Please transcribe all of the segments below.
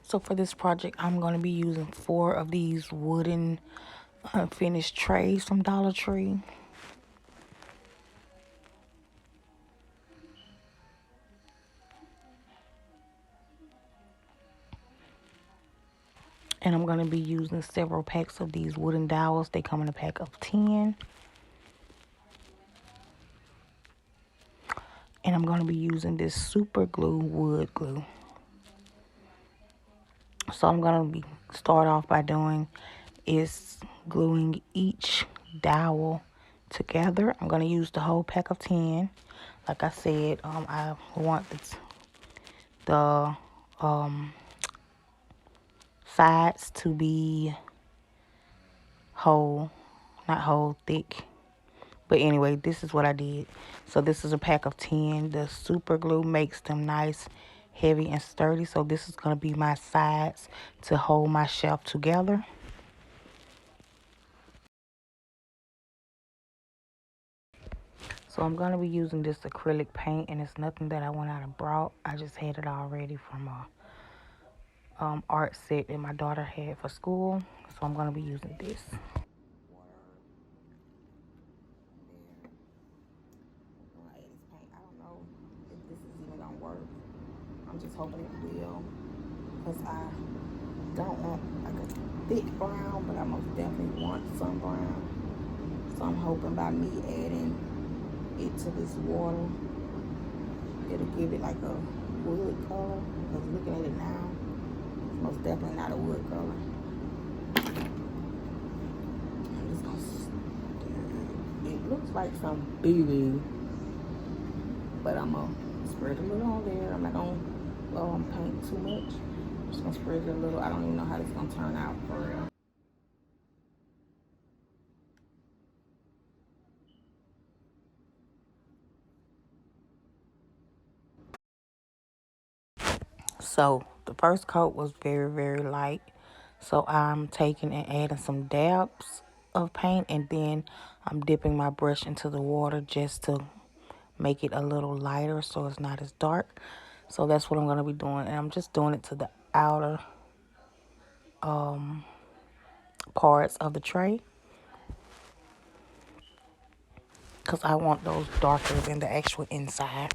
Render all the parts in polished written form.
So for this project, I'm going to be using 4 of these wooden unfinished trays from Dollar Tree. And I'm going to be using several packs of these wooden dowels. They come in a pack of 10. And I'm going to be using this super glue wood glue. So I'm going to start off by doing is gluing each dowel together. I'm going to use the whole pack of 10. Like I said, I want the sides to be whole, not whole, thick. But anyway, this is what I did. So this is a pack of 10. The super glue makes them nice, heavy, and sturdy. So this is going to be my sides to hold my shelf together. So I'm going to be using this acrylic paint, and it's nothing that I went out and brought. I just had it already from a art set that my daughter had for school. So I'm going to be using this. I don't know if this is even gonna work. I'm just hoping it will, because I don't want like a thick brown, but I most definitely want some brown. So I'm hoping by me adding it to this water, it'll give it like a wood color, because looking at it now, it's most definitely not a wood color. I'm just gonna, it looks like some boo-boo, but I'm gonna spread a little on there. I'm not gonna paint too much. I'm just gonna spread it a little. I don't even know how this is gonna turn out for real. So the first coat was very, very light. So I'm taking and adding some dabs of paint, and then I'm dipping my brush into the water just to make it a little lighter so it's not as dark. So that's what I'm going to be doing. And I'm just doing it to the outer parts of the tray, because I want those darker than the actual inside.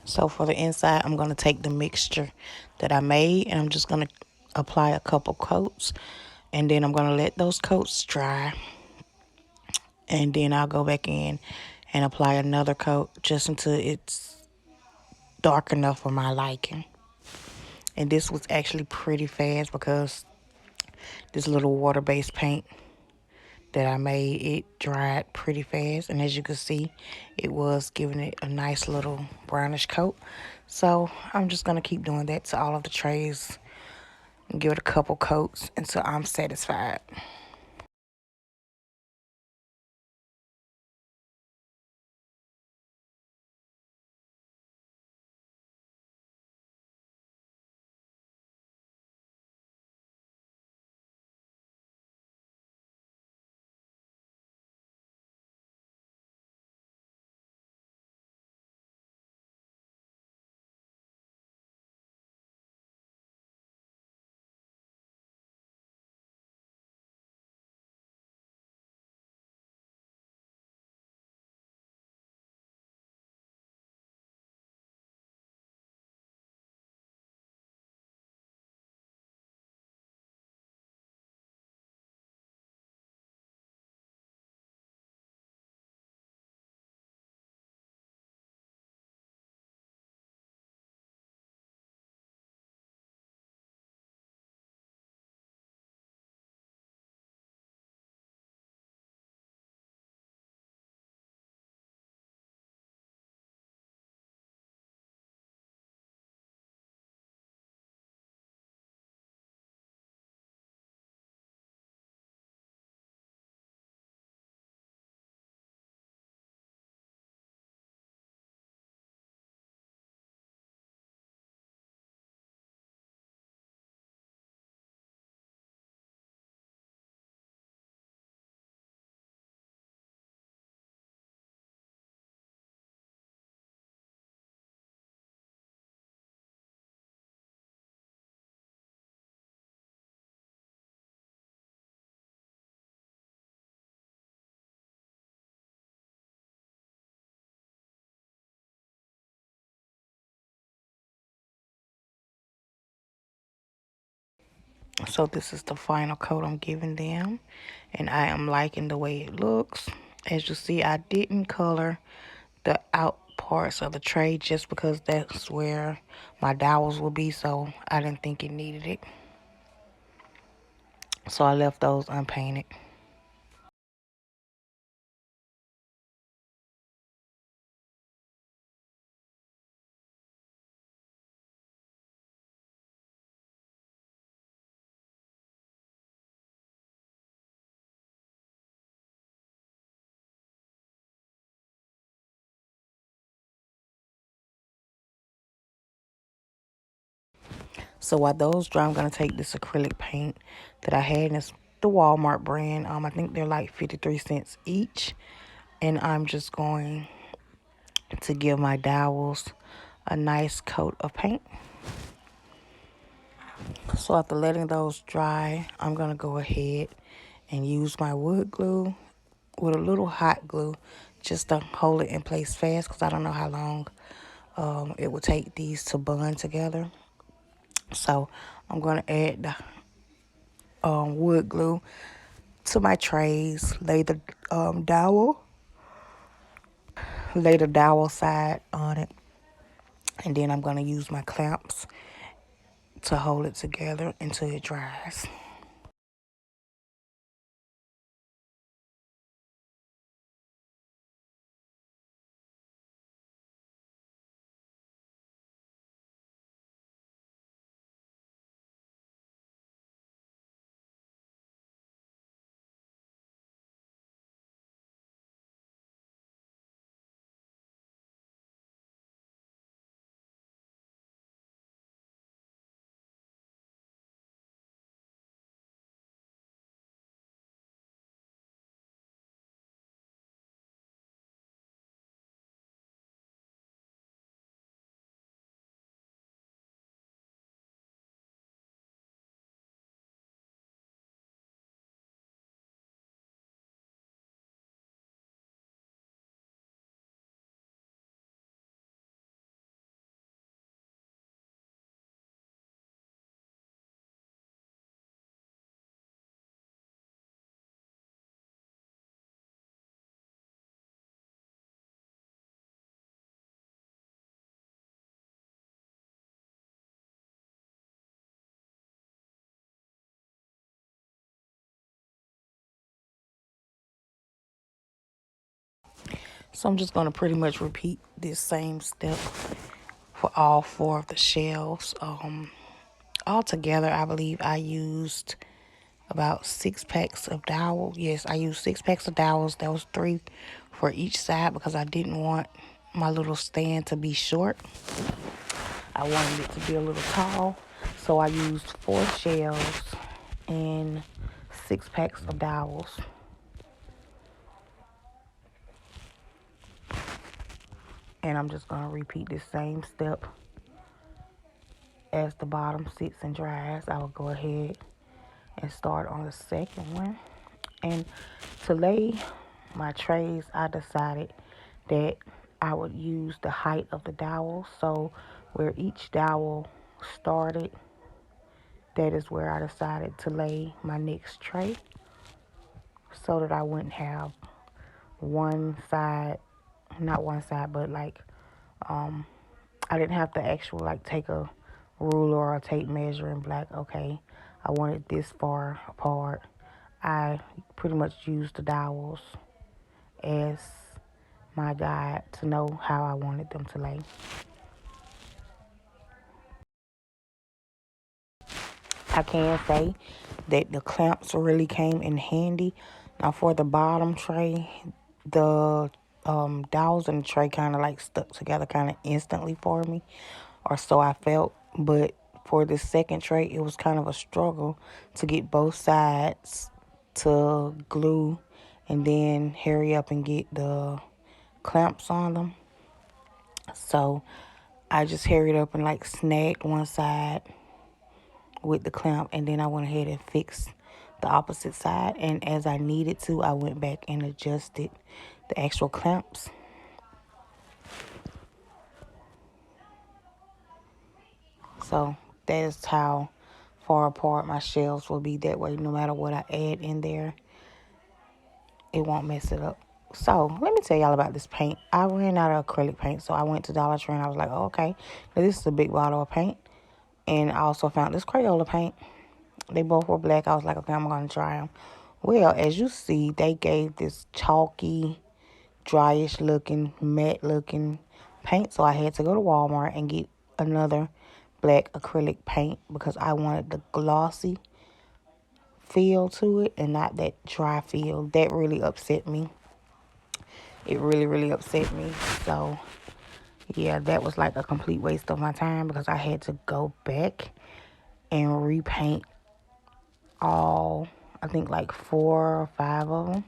So for the inside, I'm going to take the mixture that I made, and I'm just going to apply a couple coats, and then I'm going to let those coats dry, and then I'll go back in and apply another coat just until it's dark enough for my liking. And this was actually pretty fast, because this little water-based paint that I made, it dried pretty fast, and as you can see, it was giving it a nice little brownish coat. So I'm just going to keep doing that to all of the trays and give it a couple coats until I'm satisfied. So this is the final coat I'm giving them, and I am liking the way it looks. As you see, I didn't color the out parts of the tray just because that's where my dowels will be, so I didn't think it needed it. So I left those unpainted. So while those dry, I'm going to take this acrylic paint that I had, and it's the Walmart brand. I think they're like 53 cents each. And I'm just going to give my dowels a nice coat of paint. So after letting those dry, I'm going to go ahead and use my wood glue with a little hot glue just to hold it in place fast, because I don't know how long it would take these to bond together. So I'm going to add the wood glue to my trays, lay the dowel side on it, and then I'm going to use my clamps to hold it together until it dries. So I'm just going to pretty much repeat this same step for all four of the shelves. Altogether, I believe I used about 6 packs of dowels. Yes, I used 6 packs of dowels. That was 3 for each side because I didn't want my little stand to be short. I wanted it to be a little tall. So I used 4 shelves and 6 packs of dowels. And I'm just going to repeat this same step as the bottom sits and dries. I will go ahead and start on the second one. And to lay my trays, I decided that I would use the height of the dowel. So where each dowel started, that is where I decided to lay my next tray, so that I wouldn't have one side, not one side, but like I didn't have to actually like take a ruler or a tape measure and be like, okay, I want it this far apart. I pretty much used the dowels as my guide to know how I wanted them to lay. I can say that the clamps really came in handy. Now for the bottom tray, the dowels in the tray kind of like stuck together kind of instantly for me, or so I felt. But for the second tray, it was kind of a struggle to get both sides to glue and then hurry up and get the clamps on them. So I just hurried up and like snagged one side with the clamp, and then I went ahead and fixed the opposite side. And as I needed to, I went back and adjusted the actual clamps. So that is how far apart my shelves will be. That way, no matter what I add in there, it won't mess it up. So, let me tell y'all about this paint. I ran out of acrylic paint, so I went to Dollar Tree and I was like, oh, okay, now this is a big bottle of paint. And I also found this Crayola paint. They both were black. I was like, okay, I'm going to try them. Well, as you see, they gave this chalky, dryish looking, matte looking paint. So I had to go to Walmart and get another black acrylic paint because I wanted the glossy feel to it and not that dry feel. That really upset me. It really, really upset me. So, yeah, that was like a complete waste of my time because I had to go back and repaint all, I think like 4 or 5 of them.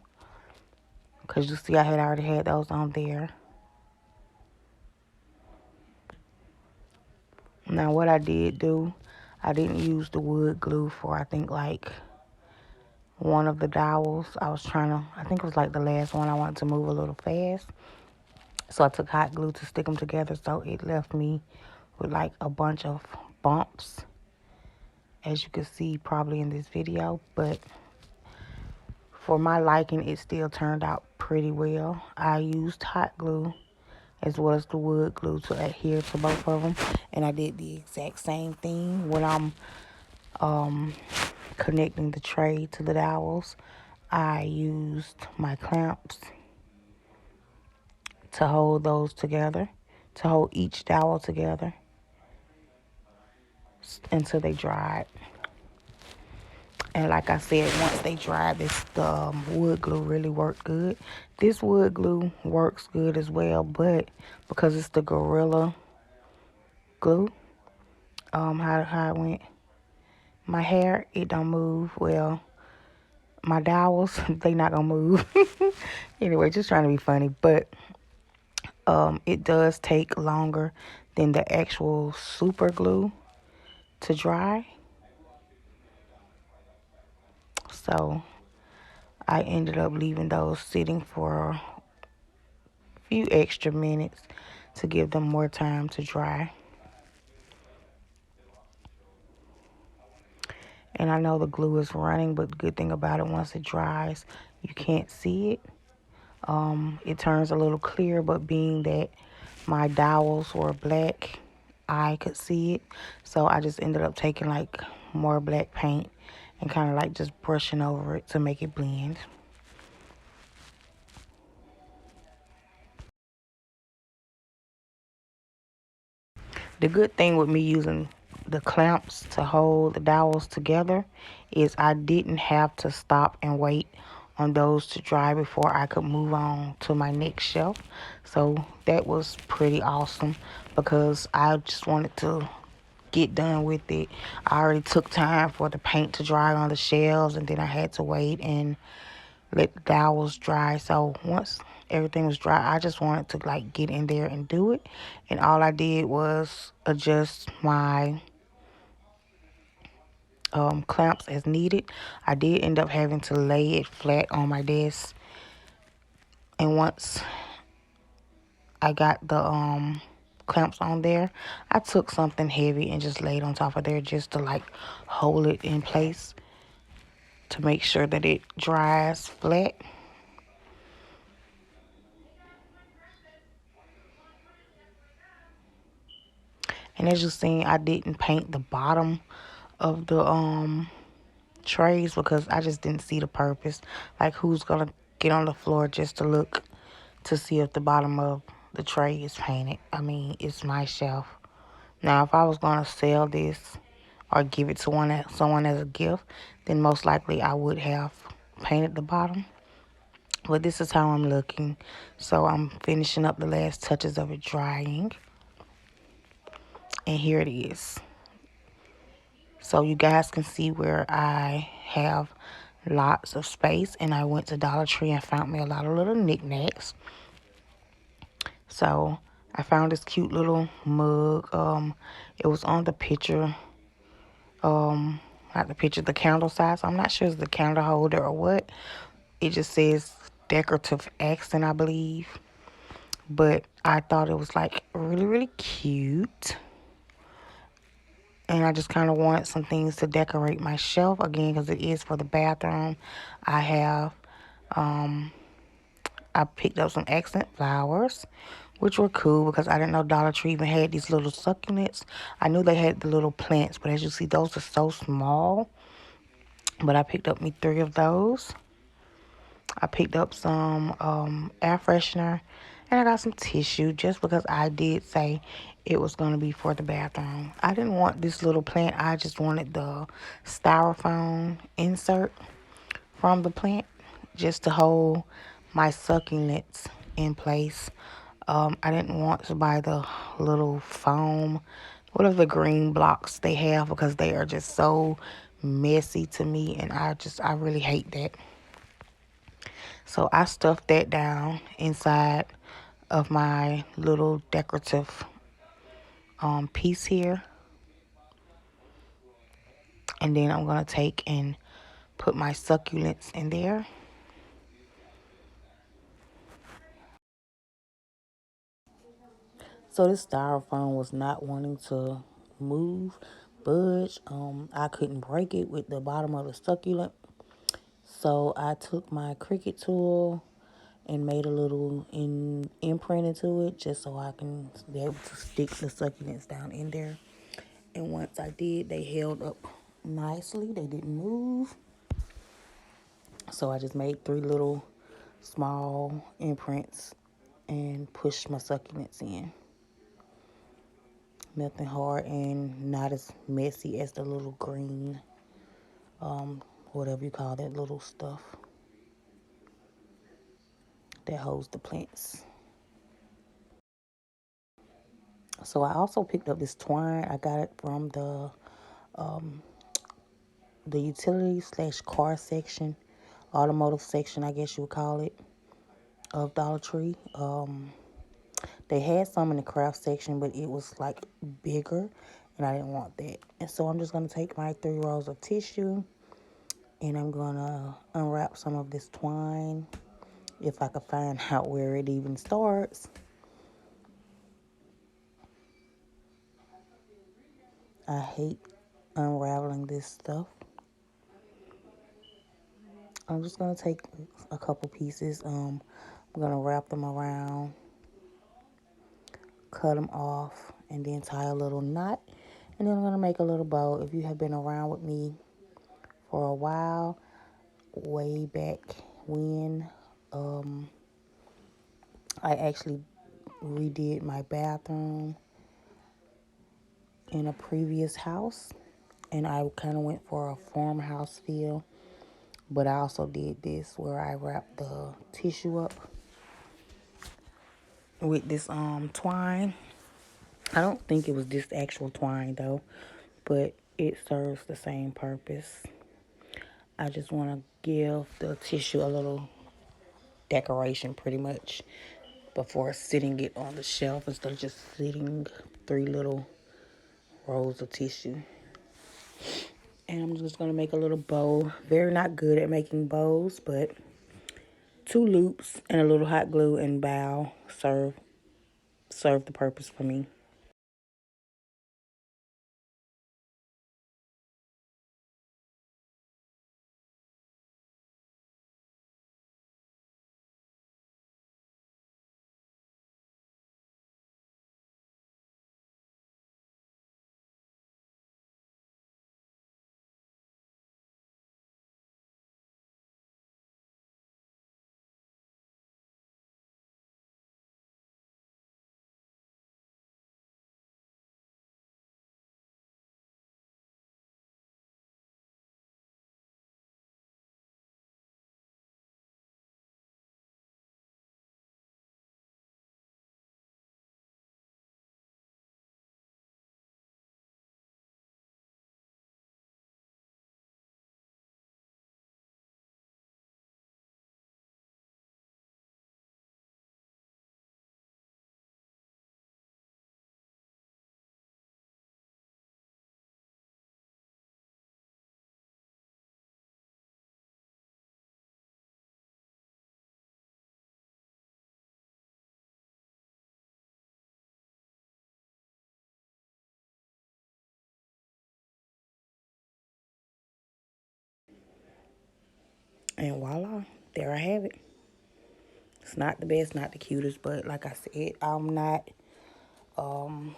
Because you see, I had already had those on there. Now, what I did do, I didn't use the wood glue for, I think, like, one of the dowels. I was trying to, I think it was like the last one I wanted to move a little fast. So I took hot glue to stick them together. So it left me with, like, a bunch of bumps, as you can see probably in this video. But for my liking, it still turned out pretty well. I used hot glue as well as the wood glue to adhere to both of them. And I did the exact same thing when I'm connecting the tray to the dowels. I used my clamps to hold those together, to hold each dowel together until they dried. And like I said, once they dried, the wood glue really worked good. This wood glue works good as well, but because it's the Gorilla glue, how it went, my hair, it don't move. Well, my dowels, they not gonna move. Anyway, just trying to be funny, but it does take longer than the actual super glue to dry. So I ended up leaving those sitting for a few extra minutes to give them more time to dry. And I know the glue is running, but the good thing about it, once it dries, you can't see it. It turns a little clear, but being that my dowels were black, I could see it. So I just ended up taking like more black paint and kind of like just brushing over it to make it blend. The good thing with me using the clamps to hold the dowels together is I didn't have to stop and wait on those to dry before I could move on to my next shelf. So that was pretty awesome because I just wanted to get done with it. I already took time for the paint to dry on the shelves, and then I had to wait and let the dowels dry. So once everything was dry, I just wanted to like get in there and do it. And all I did was adjust my clamps as needed. I did end up having to lay it flat on my desk. And once I got the clamps on there, I took something heavy and just laid on top of there just to like hold it in place to make sure that it dries flat. And as you seen, I didn't paint the bottom of the trays because I just didn't see the purpose. Like, who's gonna get on the floor just to look to see if the bottom of the tray is painted? I mean, it's my shelf. Now, if I was gonna sell this or give it to someone as a gift, then most likely I would have painted the bottom. But this is how I'm looking. So I'm finishing up the last touches of it drying. And here it is. So you guys can see where I have lots of space. And I went to Dollar Tree and found me a lot of little knickknacks. So I found this cute little mug. It was on the picture. Not the picture, the candle size. I'm not sure it's the candle holder or what. It just says decorative accent, I believe. But I thought it was like really, really cute. And I just kind of wanted some things to decorate my shelf again because it is for the bathroom. I have, um, I picked up some accent flowers, which were cool because I didn't know Dollar Tree even had these little succulents. I knew they had the little plants, but as you see, those are so small. But I picked up me 3 of those. I picked up some air freshener, and I got some tissue just because I did say it was going to be for the bathroom. I didn't want this little plant. I just wanted the styrofoam insert from the plant just to hold my succulents in place. I didn't want to buy the little foam, what are the green blocks they have, because they are just so messy to me, and I really hate that. So I stuffed that down inside of my little decorative piece here. And then I'm going to take and put my succulents in there. So this styrofoam was not wanting to move, budge. I couldn't break it with the bottom of the succulent. So I took my Cricut tool and made a little imprint into it just so I can be able to stick the succulents down in there. And once I did, they held up nicely. They didn't move. So I just made 3 little small imprints and pushed my succulents in. Nothing hard and not as messy as the little green, whatever you call that little stuff that holds the plants. So I also picked up this twine. I got it from the utility slash car section, automotive section, I guess you would call it, of Dollar Tree. They had some in the craft section, but it was like bigger, and I didn't want that. And so I'm just gonna take my 3 rolls of tissue, and I'm gonna unwrap some of this twine if I could find out where it even starts. I hate unraveling this stuff. I'm just gonna take a couple pieces. I'm gonna wrap them around, cut them off, and then tie a little knot. And then I'm gonna make a little bow. If you have been around with me for a while, way back when, I actually redid my bathroom in a previous house, and I kind of went for a farmhouse feel. But I also did this where I wrapped the tissue up with this twine. I don't think it was this actual twine though, but it serves the same purpose. I just want to give the tissue a little decoration pretty much before sitting it on the shelf instead of just sitting 3 little rolls of tissue. And I'm just going to make a little bow. Very not good at making bows, but 2 loops and a little hot glue and bow serve the purpose for me. And voila, there I have it. It's not the best, not the cutest, but like I said, I'm not one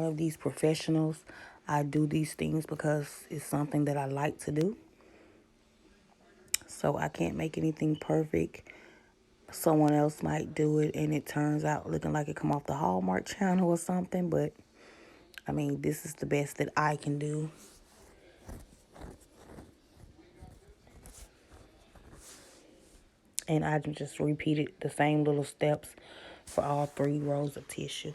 of these professionals. I do these things because it's something that I like to do. So I can't make anything perfect. Someone else might do it and it turns out looking like it come off the Hallmark channel or something, but I mean, this is the best that I can do. And I just repeated the same little steps for all 3 rows of tissue.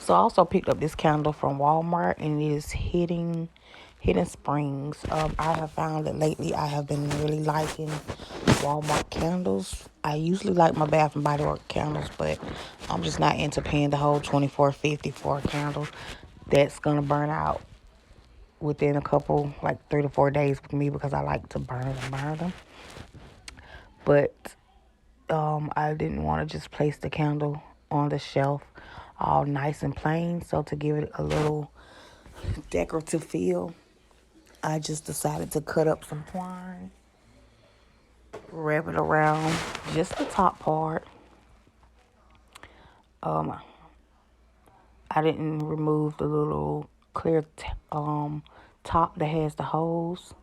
So I also picked up this candle from Walmart, and it is Hidden Springs. I have found that lately I have been really liking Walmart candles. I usually like my Bath and Body Works candles, but I'm just not into paying the whole $24.50 for a candle that's gonna burn out within a couple, like 3 to 4 days with me, because I like to burn them. But I didn't want to just place the candle on the shelf all nice and plain. So to give it a little decorative feel, I just decided to cut up some twine, wrap it around just the top part. Um, I didn't remove the little clear top that has the holes.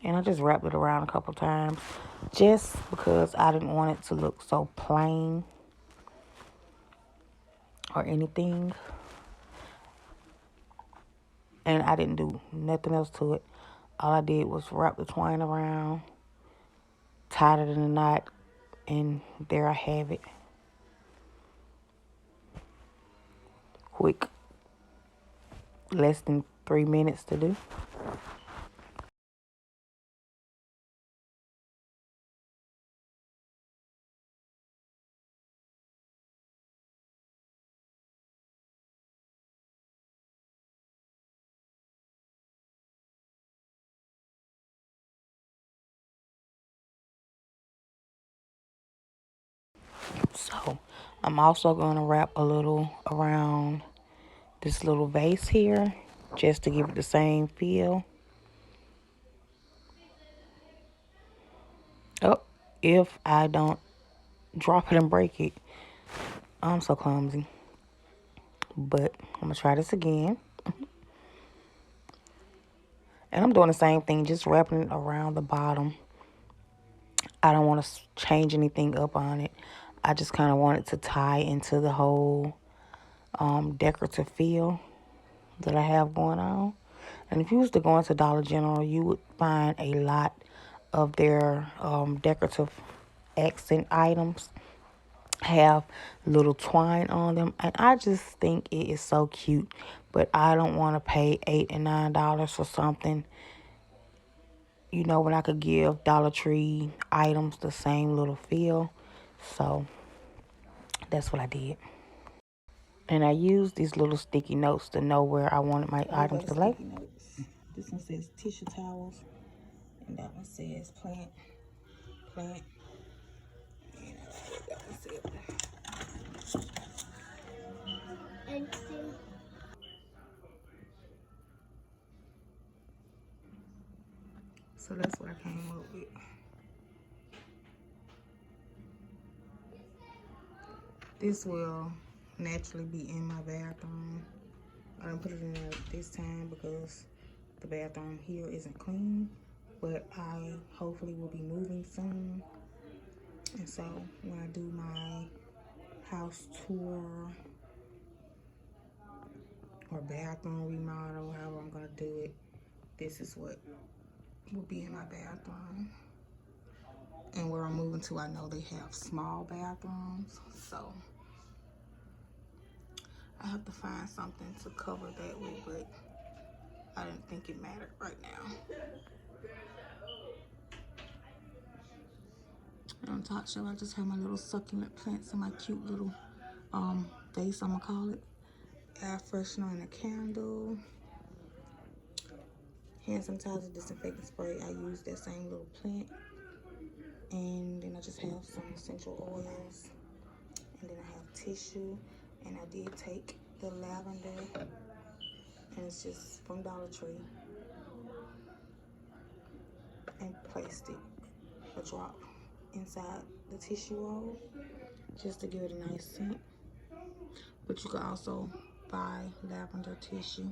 And I just wrapped it around a couple times just because I didn't want it to look so plain or anything. And I didn't do nothing else to it. All I did was wrap the twine around, tied it in a knot, and there I have it. Quick, less than 3 minutes to do. So I'm also going to wrap a little around this little vase here just to give it the same feel. Oh, if I don't drop it and break it, I'm so clumsy. But I'm going to try this again. And I'm doing the same thing, just wrapping it around the bottom. I don't want to change anything up on it. I just kind of want it to tie into the whole decorative feel that I have going on. And if you was to go into Dollar General, you would find a lot of their decorative accent items have little twine on them, and I just think it is so cute. But I don't want to pay $8 and $9 for something, when I could give Dollar Tree items the same little feel. So that's what I did. And I used these little sticky notes to know where I wanted my items to lay. This one says tissue towels, and that one says plant. And that one says. So that's what I came up with. This will naturally be in my bathroom. I didn't put it in there this time because the bathroom here isn't clean, but I hopefully will be moving soon. And so when I do my house tour or bathroom remodel, however I'm gonna do it, this is what will be in my bathroom. And where I'm moving to, I know they have small bathrooms, so I have to find something to cover that with, but I didn't think it mattered right now. And on top shelf, I just have my little succulent plants and my cute little vase, I'm gonna call it. Air freshener and a candle. Hand sanitizer, disinfectant spray. I use that same little plant. And then I just have some essential oils. And then I have tissue. And I did take the lavender. And it's just from Dollar Tree. And placed it a drop inside the tissue roll just to give it a nice scent. But you could also buy lavender tissue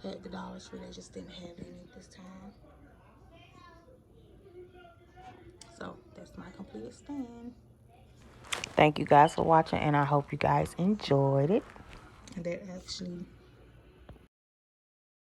at the Dollar Tree. They just didn't have any this time. So that's my completed stand. Thank you guys for watching, and I hope you guys enjoyed it. And that actually